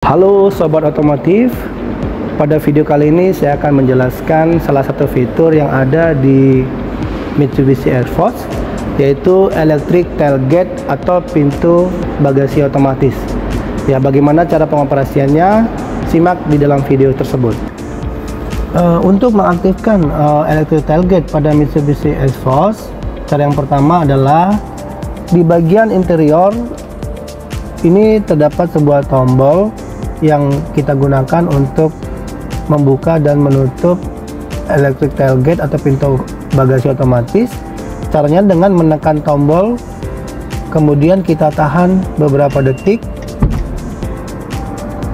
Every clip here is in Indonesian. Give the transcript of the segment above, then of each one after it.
Halo Sobat Otomotif, pada video kali ini saya akan menjelaskan salah satu fitur yang ada di Mitsubishi Air-Force, yaitu Electric Tailgate atau pintu bagasi otomatis. Ya, bagaimana cara pengoperasiannya? Simak di dalam video tersebut. Untuk mengaktifkan Electric Tailgate pada Mitsubishi Air-Force, cara yang pertama adalah di bagian interior ini terdapat sebuah tombol yang kita gunakan untuk membuka dan menutup electric tailgate atau pintu bagasi otomatis. Caranya dengan menekan tombol, kemudian kita tahan beberapa detik.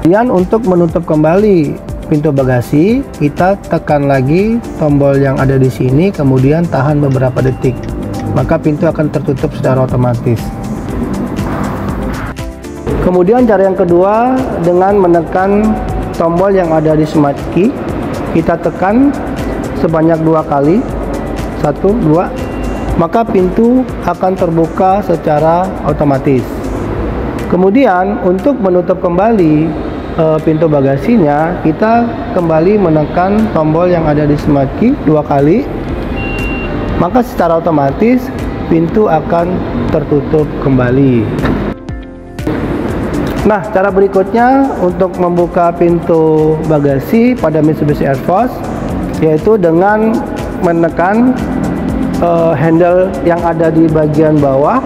Kemudian untuk menutup kembali pintu bagasi, kita tekan lagi tombol yang ada di sini, kemudian tahan beberapa detik. Maka pintu akan tertutup secara otomatis. Kemudian cara yang kedua, dengan menekan tombol yang ada di smart key, kita tekan sebanyak 2 kali, 1, 2, maka pintu akan terbuka secara otomatis. Kemudian untuk menutup kembali pintu bagasinya, kita kembali menekan tombol yang ada di smart key 2 kali, maka secara otomatis pintu akan tertutup kembali. Nah, cara berikutnya untuk membuka pintu bagasi pada Mitsubishi Air-Force yaitu dengan menekan handle yang ada di bagian bawah,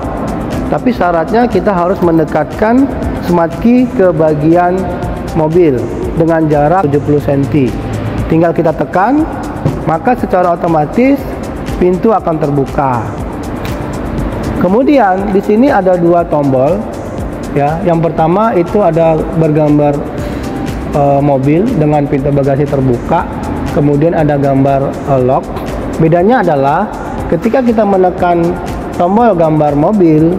tapi syaratnya kita harus mendekatkan smart key ke bagian mobil dengan jarak 70 cm. Tinggal kita tekan, maka secara otomatis pintu akan terbuka. Kemudian di sini ada 2 tombol. Ya, yang pertama itu ada bergambar mobil dengan pintu bagasi terbuka, kemudian ada gambar lock. Bedanya adalah ketika kita menekan tombol gambar mobil,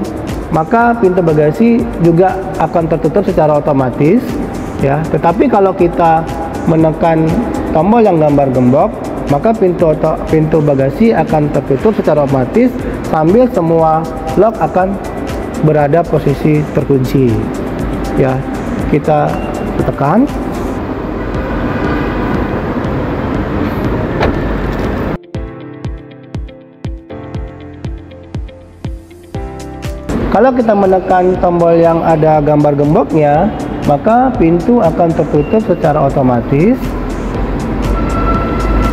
maka pintu bagasi juga akan tertutup secara otomatis. Ya, tetapi kalau kita menekan tombol yang gambar gembok, maka pintu bagasi akan tertutup secara otomatis sambil semua lock akan berada posisi terkunci. Ya, kita tekan. Kalau kita menekan tombol yang ada gambar gemboknya, maka pintu akan tertutup secara otomatis.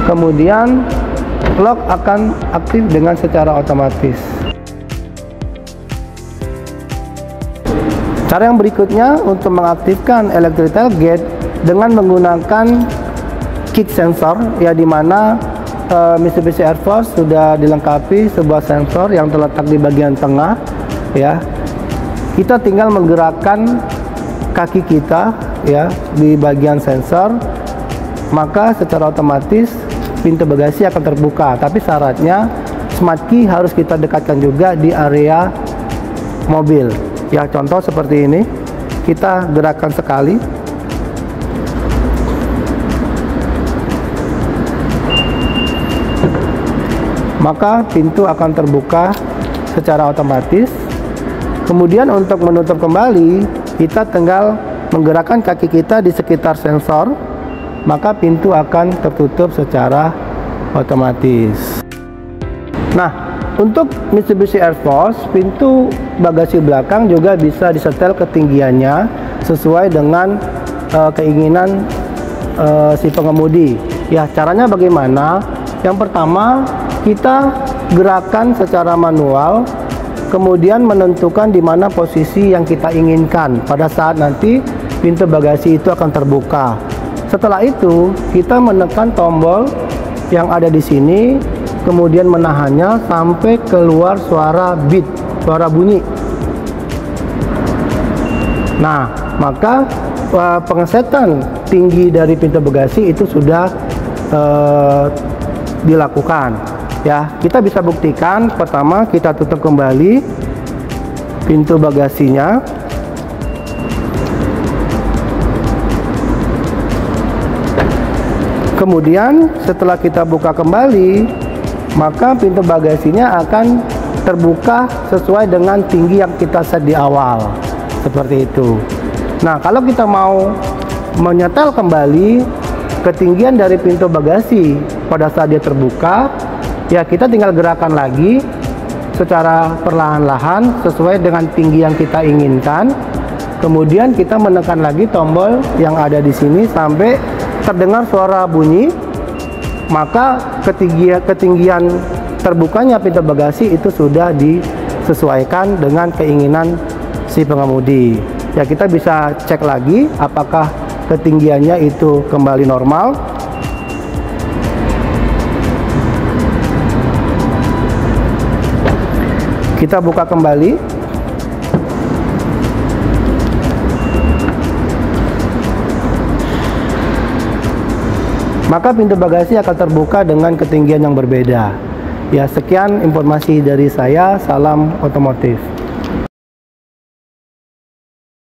Kemudian lock akan aktif dengan secara otomatis. Cara yang berikutnya untuk mengaktifkan electric tailgate dengan menggunakan kick sensor, ya, di mana Mitsubishi Air-Force sudah dilengkapi sebuah sensor yang terletak di bagian tengah. Ya, kita tinggal menggerakkan kaki kita, ya, di bagian sensor, maka secara otomatis pintu bagasi akan terbuka. Tapi syaratnya smart key harus kita dekatkan juga di area mobil. Ya, contoh seperti ini, kita gerakkan sekali, maka pintu akan terbuka secara otomatis. Kemudian untuk menutup kembali, kita tinggal menggerakkan kaki kita di sekitar sensor, maka pintu akan tertutup secara otomatis. Nah, untuk Mitsubishi Air-Force, pintu bagasi belakang juga bisa disetel ketinggiannya sesuai dengan keinginan si pengemudi. Ya, caranya bagaimana? Yang pertama, kita gerakan secara manual, kemudian menentukan di mana posisi yang kita inginkan pada saat nanti pintu bagasi itu akan terbuka. Setelah itu, kita menekan tombol yang ada di sini, kemudian menahannya sampai keluar suara beep, suara bunyi. Nah, maka pengesetan tinggi dari pintu bagasi itu sudah dilakukan. Ya, kita bisa buktikan. Pertama, kita tutup kembali pintu bagasinya. Kemudian setelah kita buka kembali, maka pintu bagasinya akan terbuka sesuai dengan tinggi yang kita set di awal. Seperti itu. Nah, kalau kita mau menyetel kembali ketinggian dari pintu bagasi pada saat dia terbuka, ya kita tinggal gerakan lagi secara perlahan-lahan sesuai dengan tinggi yang kita inginkan. Kemudian kita menekan lagi tombol yang ada di sini sampai terdengar suara bunyi, maka ketinggian terbukanya pintu bagasi itu sudah disesuaikan dengan keinginan si pengemudi. Ya, kita bisa cek lagi apakah ketinggiannya itu kembali normal. Kita buka kembali. Maka pintu bagasi akan terbuka dengan ketinggian yang berbeda. Ya, sekian informasi dari saya. Salam otomotif.